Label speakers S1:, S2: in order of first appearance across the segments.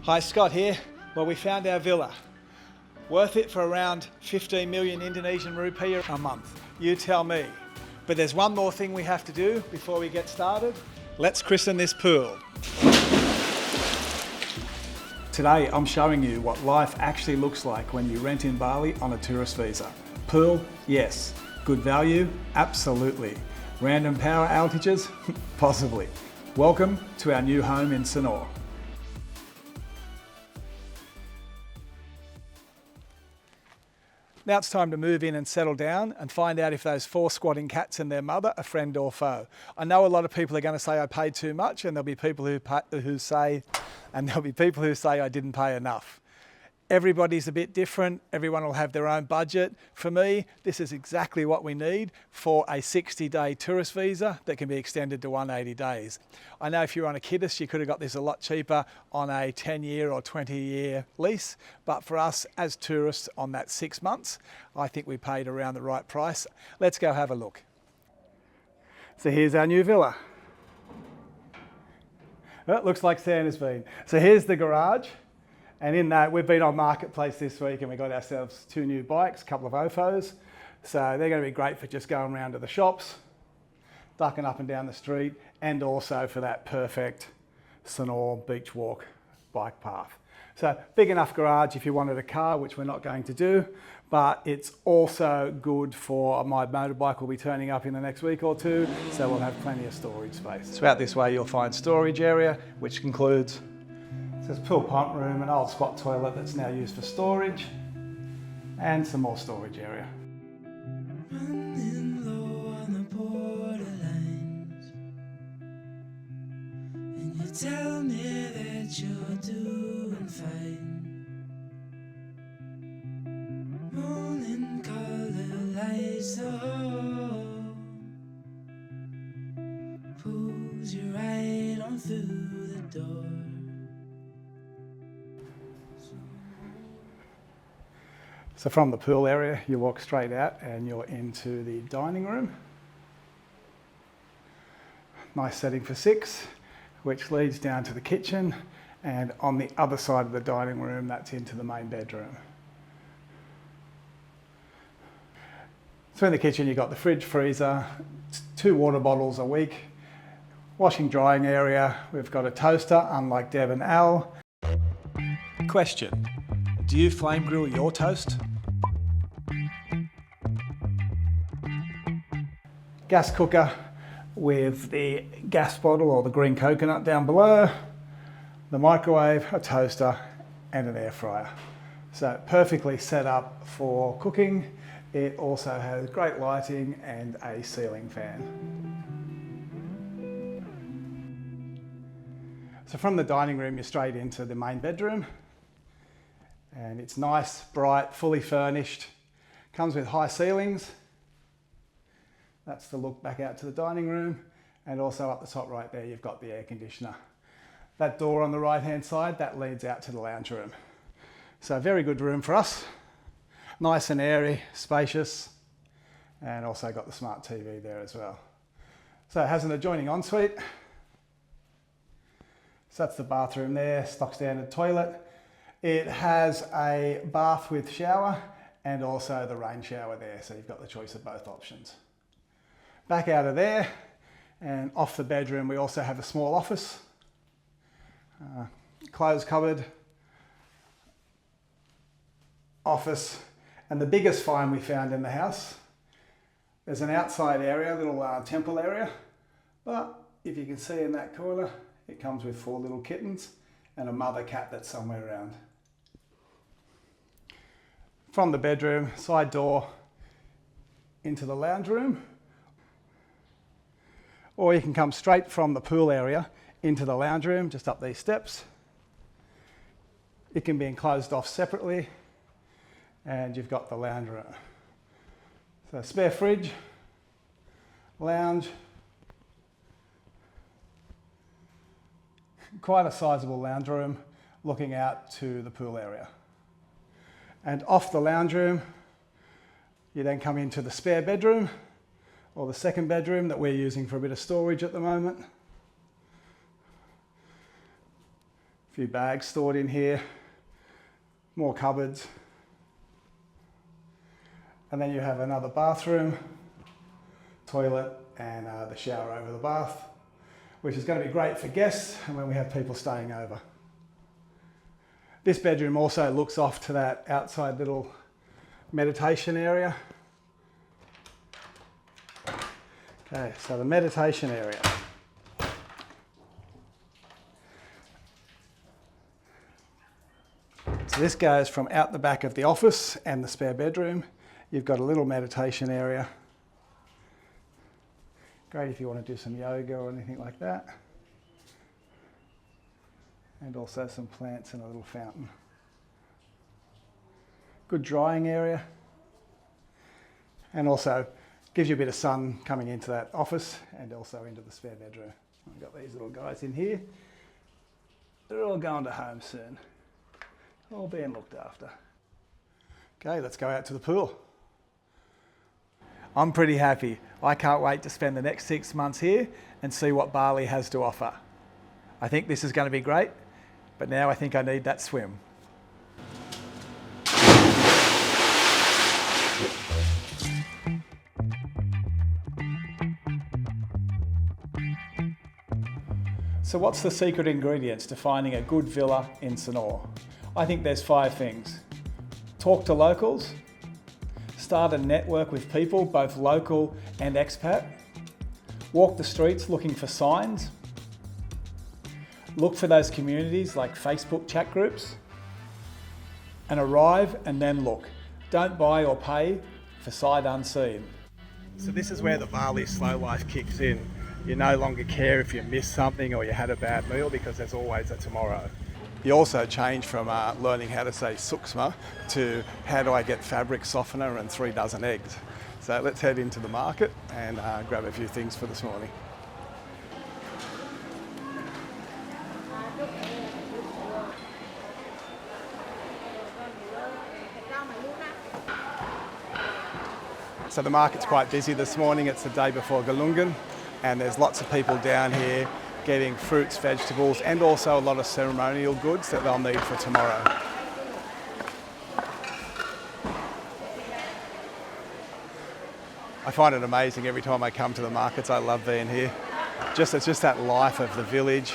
S1: Hi, Scott here. Well, we found our villa. Worth it for around 15 million Indonesian rupiah a month. You tell me. But there's one more thing we have to do before we get started. Let's christen this pool. Today I'm showing you what life actually looks like when you rent in Bali on a tourist visa. Pool, yes. Good value, absolutely. Random power outages, possibly. Welcome to our new home in Sanur. Now it's time to move in and settle down and find out if those 4 squatting cats and their mother are friend or foe. I know a lot of people are going to say I paid too much, and there'll be people who say I didn't pay enough. Everybody's a bit different. Everyone will have their own budget. For me, this is exactly what we need for a 60-day tourist visa that can be extended to 180 days. I know if you're on a kittens, you could have got this a lot cheaper on a 10-year or 20-year lease, but for us as tourists on that 6 months, I think we paid around the right price. Let's go have a look. So here's our new villa. Well, it looks like Santa's been. So here's the garage. And in that, we've been on Marketplace this week and we got ourselves 2 new bikes, a couple of Ofos. So they're going to be great for just going around to the shops, ducking up and down the street, and also for that perfect Sanur beach walk bike path. So big enough garage if you wanted a car, which we're not going to do, but it's also good for my motorbike will be turning up in the next week or 2, so we'll have plenty of storage space. So out this way you'll find storage area, which includes there's a pool pump room, an old squat toilet that's now used for storage, and some more storage area.
S2: Running low on the borderlines, and you tell me that you're doing fine. Morning color lights the hall, pulls you right on through the door.
S1: So from the pool area, you walk straight out and you're into the dining room. Nice setting for 6, which leads down to the kitchen, and on the other side of the dining room, that's into the main bedroom. So in the kitchen, you've got the fridge, freezer, 2 water bottles a week, washing drying area. We've got a toaster, unlike Deb and Al. Question. Do you flame grill your toast? Gas cooker with the gas bottle or the green coconut down below, the microwave, a toaster and an air fryer. So perfectly set up for cooking. It also has great lighting and a ceiling fan. So from the dining room, you're straight into the main bedroom. And it's nice, bright, fully furnished. Comes with high ceilings. That's the look back out to the dining room. And also up the top right there, you've got the air conditioner. That door on the right-hand side, that leads out to the lounge room. So very good room for us. Nice and airy, spacious, and also got the smart TV there as well. So it has an adjoining ensuite. So that's the bathroom there, stock standard toilet. It has a bath with shower and also the rain shower there, so you've got the choice of both options. Back out of there and off the bedroom, we also have a small office, clothes cupboard, office, and the biggest find we found in the house, there's an outside area, a little temple area, but if you can see in that corner, it comes with 4 little kittens and a mother cat that's somewhere around. From the bedroom, side door into the lounge room, or you can come straight from the pool area into the lounge room, just up these steps. It can be enclosed off separately, and you've got the lounge room. So spare fridge, lounge, quite a sizable lounge room looking out to the pool area. And off the lounge room, you then come into the spare bedroom, or the second bedroom that we're using for a bit of storage at the moment. few bags stored in here, more cupboards. And then you have another bathroom, toilet, and the shower over the bath, which is going to be great for guests and when we have people staying over. This bedroom also looks off to that outside little meditation area. Okay, so the meditation area. So this goes from out the back of the office and the spare bedroom. You've got a little meditation area. Great if you want to do some yoga or anything like that. And also some plants and a little fountain. Good drying area. And also gives you a bit of sun coming into that office and also into the spare bedroom. I've got these little guys in here. They're all going to home soon. All being looked after. Okay, let's go out to the pool. I'm pretty happy. I can't wait to spend the next 6 months here and see what Bali has to offer. I think this is going to be great, but now I think I need that swim. So what's the secret ingredients to finding a good villa in Sanur? I think there's 5 things. Talk to locals. Start a network with people, both local and expat. Walk the streets looking for signs. Look for those communities like Facebook chat groups. And arrive and then look. Don't buy or pay for sight unseen. So this is where the Bali slow life kicks in. You no longer care if you missed something or you had a bad meal because there's always a tomorrow. You also change from learning how to say suksma to how do I get fabric softener and 3 dozen eggs. So let's head into the market and grab a few things for this morning. So the market's quite busy this morning. It's the day before Galungan and there's lots of people down here getting fruits, vegetables, and also a lot of ceremonial goods that they'll need for tomorrow. I find it amazing every time I come to the markets. I love being here. It's just that life of the village,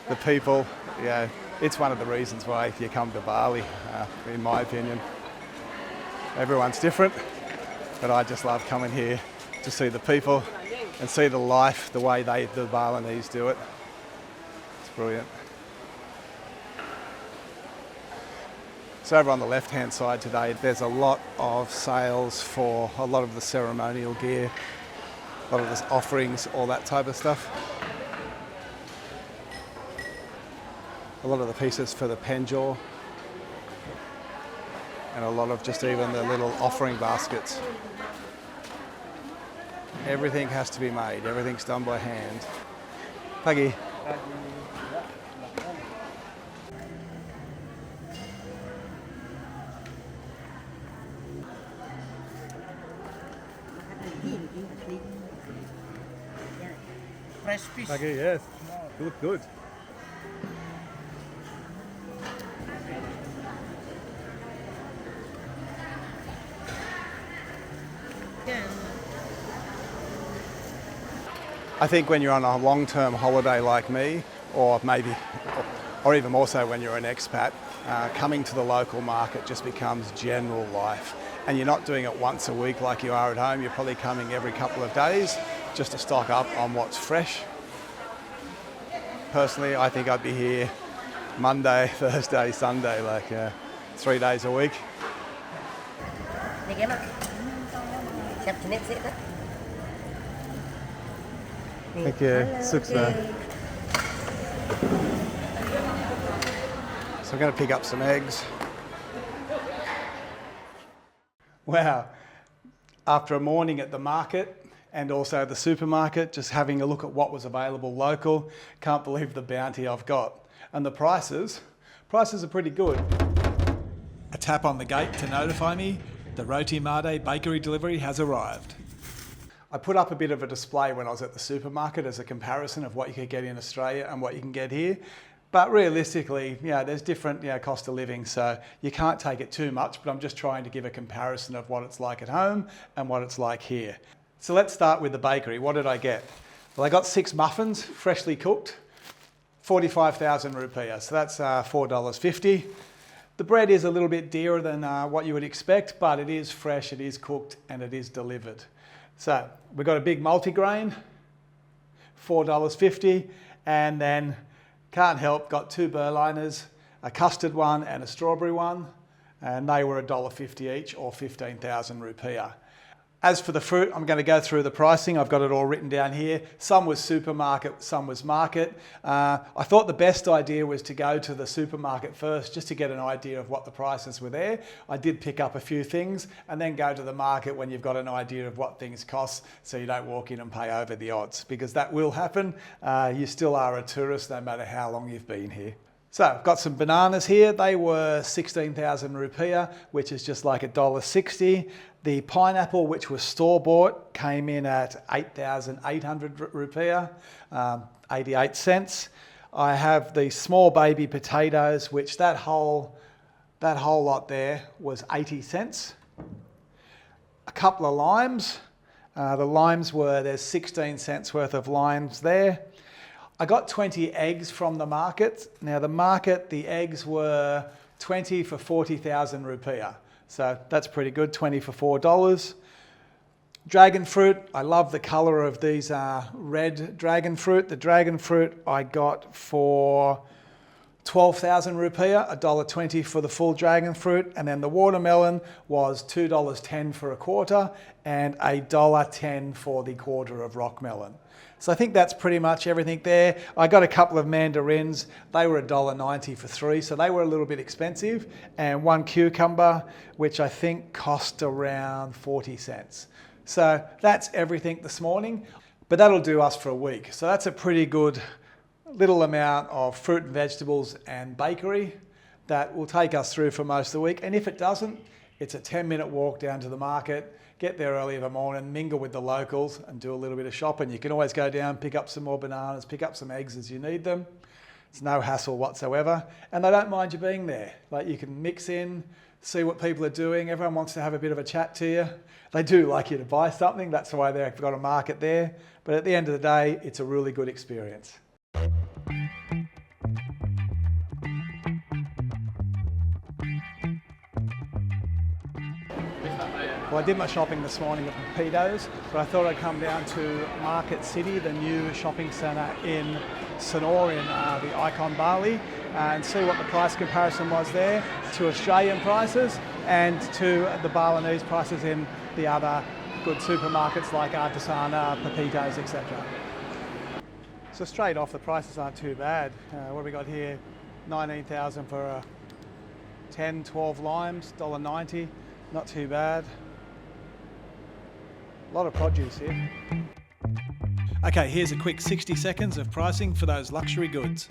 S1: the people. Yeah, it's one of the reasons why you come to Bali, in my opinion. Everyone's different, but I just love coming here to see the people and see the life, the way the Balinese do it. It's brilliant. So over on the left-hand side today, there's a lot of sales for a lot of the ceremonial gear, a lot of the offerings, all that type of stuff. A lot of the pieces for the penjor, and a lot of just even the little offering baskets. Everything has to be made, everything's done by hand. Pagi.
S3: Fresh fish.
S1: Pagi, yes. You look good. I think when you're on a long-term holiday like me, or even more so when you're an expat, coming to the local market just becomes general life. And you're not doing it once a week like you are at home. You're probably coming every couple of days just to stock up on what's fresh. Personally, I think I'd be here Monday, Thursday, Sunday, like 3 days a week. Thank you. Suksma. So I'm going to pick up some eggs. Wow. After a morning at the market and also the supermarket, just having a look at what was available local, can't believe the bounty I've got. And the prices are pretty good. A tap on the gate to notify me the Roti Made bakery delivery has arrived. I put up a bit of a display when I was at the supermarket as a comparison of what you could get in Australia and what you can get here. But realistically, there's different cost of living, so you can't take it too much, but I'm just trying to give a comparison of what it's like at home and what it's like here. So let's start with the bakery. What did I get? Well, I got 6 muffins, freshly cooked, 45,000 rupiah, so that's $4.50. The bread is a little bit dearer than what you would expect, but it is fresh, it is cooked, and it is delivered. So we've got a big multigrain, $4.50, and then can't help, got 2 Berliners, a custard one and a strawberry one, and they were $1.50 each, or 15,000 rupiah. As for the fruit, I'm going to go through the pricing. I've got it all written down here. Some was supermarket, some was market. I thought the best idea was to go to the supermarket first, just to get an idea of what the prices were there. I did pick up a few things, and then go to the market when you've got an idea of what things cost, so you don't walk in and pay over the odds, because that will happen. You still are a tourist no matter how long you've been here. So I've got some bananas here. They were 16,000 rupiah, which is just like $1.60. The pineapple, which was store-bought, came in at 8,800 rupiah, 88 cents. I have the small baby potatoes, which that whole lot there was 80 cents. A couple of limes. The limes there's 16 cents worth of limes there. I got 20 eggs from the market. Now the eggs were 20 for 40,000 rupiah. So that's pretty good, 20 for $4. Dragon fruit, I love the colour of these red dragon fruit. The dragon fruit I got for 12,000 rupiah, $1.20 for the full dragon fruit. And then the watermelon was $2.10 for a quarter and $1.10 for the quarter of rock melon. So I think that's pretty much everything there. I got a couple of mandarins. They were $1.90 for 3, so they were a little bit expensive. And 1 cucumber, which I think cost around 40 cents. So that's everything this morning, but that'll do us for a week. So that's a pretty good little amount of fruit and vegetables and bakery that will take us through for most of the week. And if it doesn't, it's a 10-minute walk down to the market. Get there early in the morning, mingle with the locals and do a little bit of shopping. You can always go down, pick up some more bananas, pick up some eggs as you need them. It's no hassle whatsoever. And they don't mind you being there. Like, you can mix in, see what people are doing. Everyone wants to have a bit of a chat to you. They do like you to buy something. That's why they've got a market there. But at the end of the day, it's a really good experience. Well, I did my shopping this morning at Pepitos, but I thought I'd come down to Market City, the new shopping centre in Sanur in the Icon Bali, and see what the price comparison was there to Australian prices and to the Balinese prices in the other good supermarkets like Artisana, Pepitos, etc. So straight off, the prices aren't too bad. What have we got here? 19,000 for 10, 12 limes, $1.90, not too bad. A lot of produce here. Okay, here's a quick 60 seconds of pricing for those luxury goods.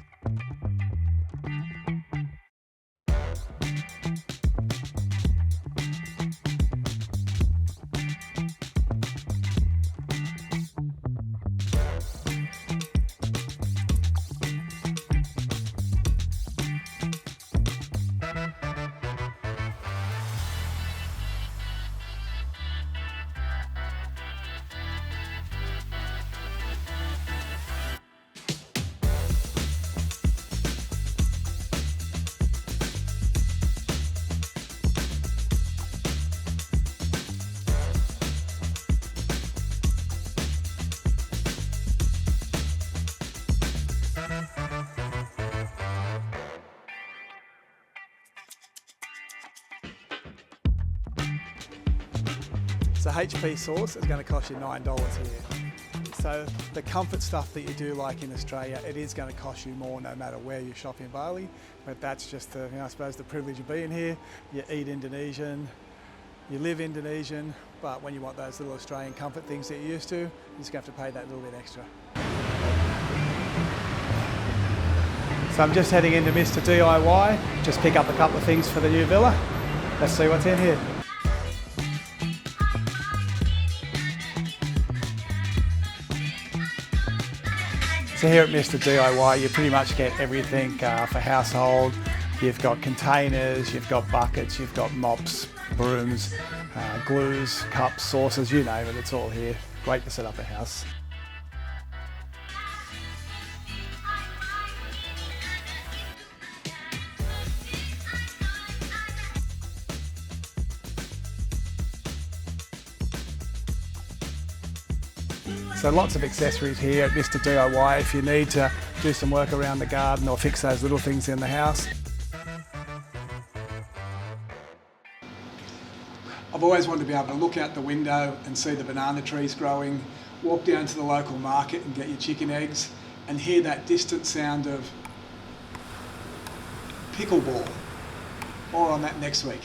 S1: So HP sauce is going to cost you $9 here. So the comfort stuff that you do like in Australia, it is going to cost you more no matter where you shop in Bali. But that's just the, I suppose, the privilege of being here. You eat Indonesian, you live Indonesian, but when you want those little Australian comfort things that you're used to, you're just going to have to pay that little bit extra. So I'm just heading into Mr. DIY, just pick up a couple of things for the new villa. Let's see what's in here. So here at Mr. DIY, you pretty much get everything for household. You've got containers, you've got buckets, you've got mops, brooms, glues, cups, saucers, you name it, it's all here. Great to set up a house. So lots of accessories here at Mr. DIY if you need to do some work around the garden or fix those little things in the house. I've always wanted to be able to look out the window and see the banana trees growing, walk down to the local market and get your chicken eggs and hear that distant sound of pickleball. More on that next week.